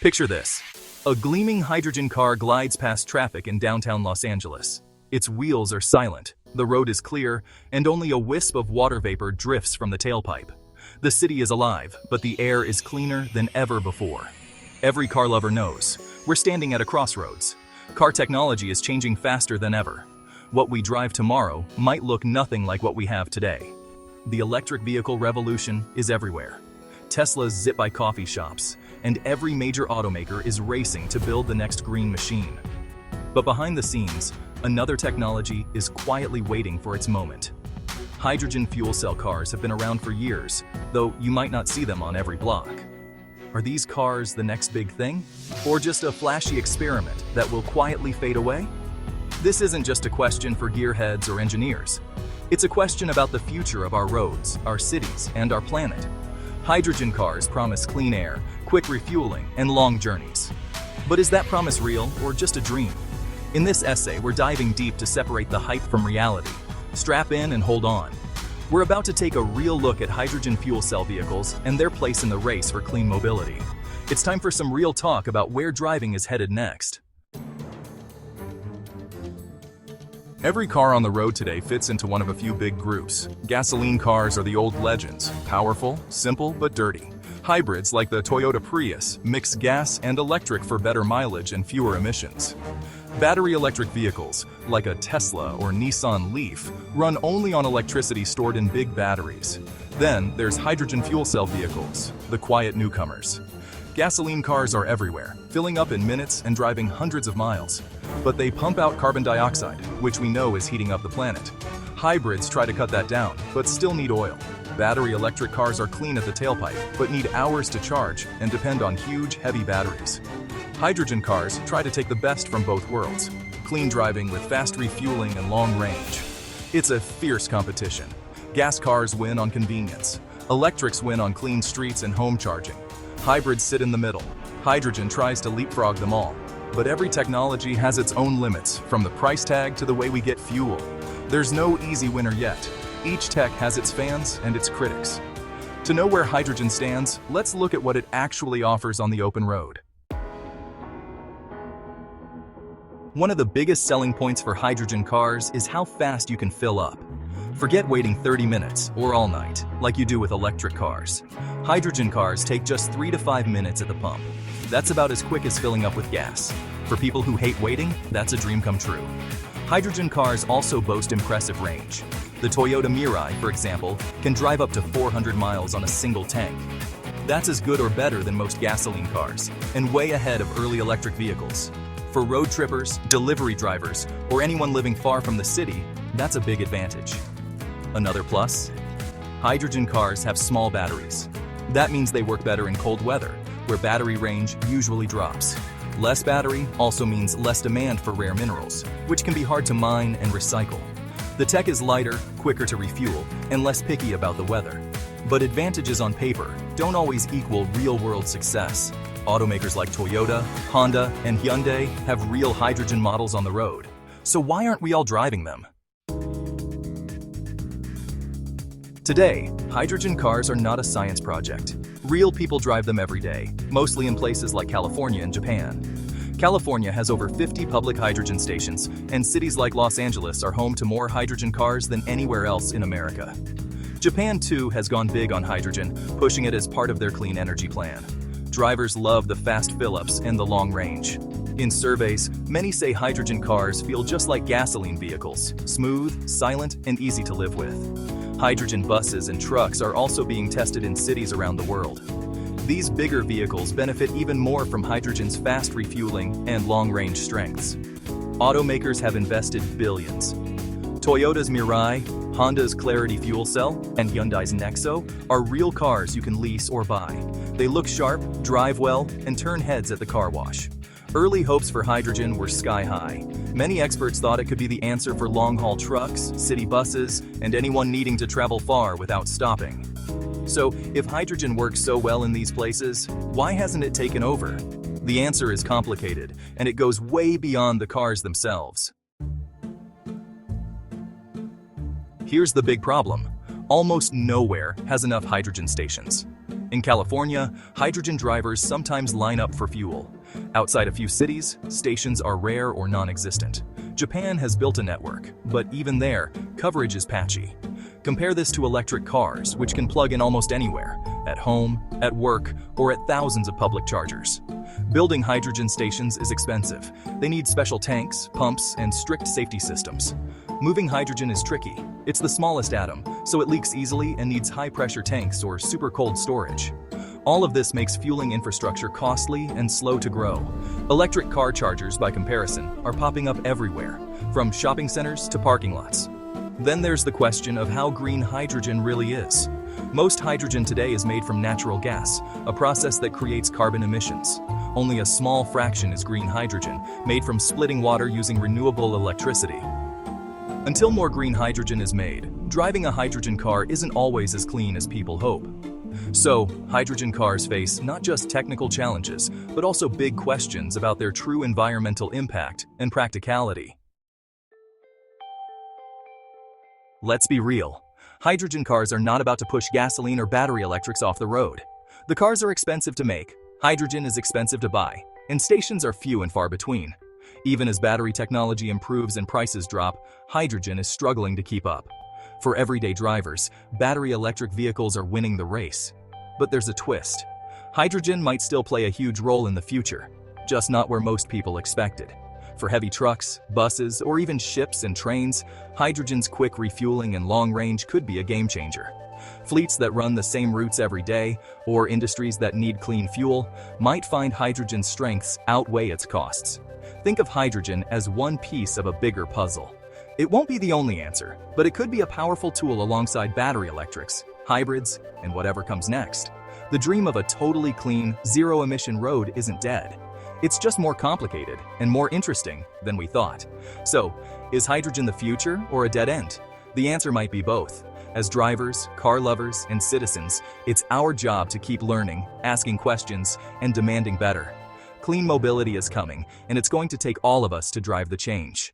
Picture this. A gleaming hydrogen car glides past traffic in downtown Los Angeles. Its wheels are silent, the road is clear, and only a wisp of water vapor drifts from the tailpipe. The city is alive, but the air is cleaner than ever before. Every car lover knows, we're standing at a crossroads. Car technology is changing faster than ever. What we drive tomorrow might look nothing like what we have today. The electric vehicle revolution is everywhere. Teslas zip by coffee shops, and every major automaker is racing to build the next green machine. But behind the scenes, another technology is quietly waiting for its moment. Hydrogen fuel cell cars have been around for years, though you might not see them on every block. Are these cars the next big thing? Or just a flashy experiment that will quietly fade away? This isn't just a question for gearheads or engineers. It's a question about the future of our roads, our cities, and our planet. Hydrogen cars promise clean air, quick refueling, and long journeys. But is that promise real or just a dream? In this essay, we're diving deep to separate the hype from reality. Strap in and hold on. We're about to take a real look at hydrogen fuel cell vehicles and their place in the race for clean mobility. It's time for some real talk about where driving is headed next. Every car on the road today fits into one of a few big groups. Gasoline cars are the old legends, powerful, simple, but dirty. Hybrids like the Toyota Prius mix gas and electric for better mileage and fewer emissions. Battery electric vehicles, like a Tesla or Nissan Leaf, run only on electricity stored in big batteries. Then there's hydrogen fuel cell vehicles, the quiet newcomers. Gasoline cars are everywhere, filling up in minutes and driving hundreds of miles. But they pump out carbon dioxide, which we know is heating up the planet. Hybrids try to cut that down, but still need oil. Battery electric cars are clean at the tailpipe, but need hours to charge and depend on huge, heavy batteries. Hydrogen cars try to take the best from both worlds. Clean driving with fast refueling and long range. It's a fierce competition. Gas cars win on convenience. Electrics win on clean streets and home charging. Hybrids sit in the middle. Hydrogen tries to leapfrog them all. But every technology has its own limits, from the price tag to the way we get fuel. There's no easy winner yet. Each tech has its fans and its critics. To know where hydrogen stands, let's look at what it actually offers on the open road. One of the biggest selling points for hydrogen cars is how fast you can fill up. Forget waiting 30 minutes or all night, like you do with electric cars. Hydrogen cars take just 3 to 5 minutes at the pump. That's about as quick as filling up with gas. For people who hate waiting, that's a dream come true. Hydrogen cars also boast impressive range. The Toyota Mirai, for example, can drive up to 400 miles on a single tank. That's as good or better than most gasoline cars, and way ahead of early electric vehicles. For road trippers, delivery drivers, or anyone living far from the city, that's a big advantage. Another plus? Hydrogen cars have small batteries. That means they work better in cold weather, where battery range usually drops. Less battery also means less demand for rare minerals, which can be hard to mine and recycle. The tech is lighter, quicker to refuel, and less picky about the weather. But advantages on paper don't always equal real-world success. Automakers like Toyota, Honda, and Hyundai have real hydrogen models on the road. So why aren't we all driving them? Today, hydrogen cars are not a science project. Real people drive them every day, mostly in places like California and Japan. California has over 50 public hydrogen stations, and cities like Los Angeles are home to more hydrogen cars than anywhere else in America. Japan, too, has gone big on hydrogen, pushing it as part of their clean energy plan. Drivers love the fast fill-ups and the long range. In surveys, many say hydrogen cars feel just like gasoline vehicles, smooth, silent, and easy to live with. Hydrogen buses and trucks are also being tested in cities around the world. These bigger vehicles benefit even more from hydrogen's fast refueling and long-range strengths. Automakers have invested billions. Toyota's Mirai, Honda's Clarity Fuel Cell, and Hyundai's Nexo are real cars you can lease or buy. They look sharp, drive well, and turn heads at the car wash. Early hopes for hydrogen were sky high. Many experts thought it could be the answer for long-haul trucks, city buses, and anyone needing to travel far without stopping. So, if hydrogen works so well in these places, why hasn't it taken over? The answer is complicated, and it goes way beyond the cars themselves. Here's the big problem. Almost nowhere has enough hydrogen stations. In California, hydrogen drivers sometimes line up for fuel. Outside a few cities, stations are rare or non-existent. Japan has built a network, but even there, coverage is patchy. Compare this to electric cars, which can plug in almost anywhere, at home, at work, or at thousands of public chargers. Building hydrogen stations is expensive. They need special tanks, pumps, and strict safety systems. Moving hydrogen is tricky. It's the smallest atom, so it leaks easily and needs high-pressure tanks or super cold storage. All of this makes fueling infrastructure costly and slow to grow. Electric car chargers, by comparison, are popping up everywhere, from shopping centers to parking lots. Then there's the question of how green hydrogen really is. Most hydrogen today is made from natural gas, a process that creates carbon emissions. Only a small fraction is green hydrogen, made from splitting water using renewable electricity. Until more green hydrogen is made, driving a hydrogen car isn't always as clean as people hope. So, hydrogen cars face not just technical challenges, but also big questions about their true environmental impact and practicality. Let's be real. Hydrogen cars are not about to push gasoline or battery electrics off the road. The cars are expensive to make, hydrogen is expensive to buy, and stations are few and far between. Even as battery technology improves and prices drop, hydrogen is struggling to keep up. For everyday drivers, battery electric vehicles are winning the race. But there's a twist. Hydrogen might still play a huge role in the future, just not where most people expected. For heavy trucks, buses, or even ships and trains, hydrogen's quick refueling and long range could be a game changer. Fleets that run the same routes every day, or industries that need clean fuel, might find hydrogen's strengths outweigh its costs. Think of hydrogen as one piece of a bigger puzzle. It won't be the only answer, but it could be a powerful tool alongside battery electrics, hybrids, and whatever comes next. The dream of a totally clean, zero-emission road isn't dead. It's just more complicated and more interesting than we thought. So, is hydrogen the future or a dead end? The answer might be both. As drivers, car lovers, and citizens, it's our job to keep learning, asking questions, and demanding better. Clean mobility is coming, and it's going to take all of us to drive the change.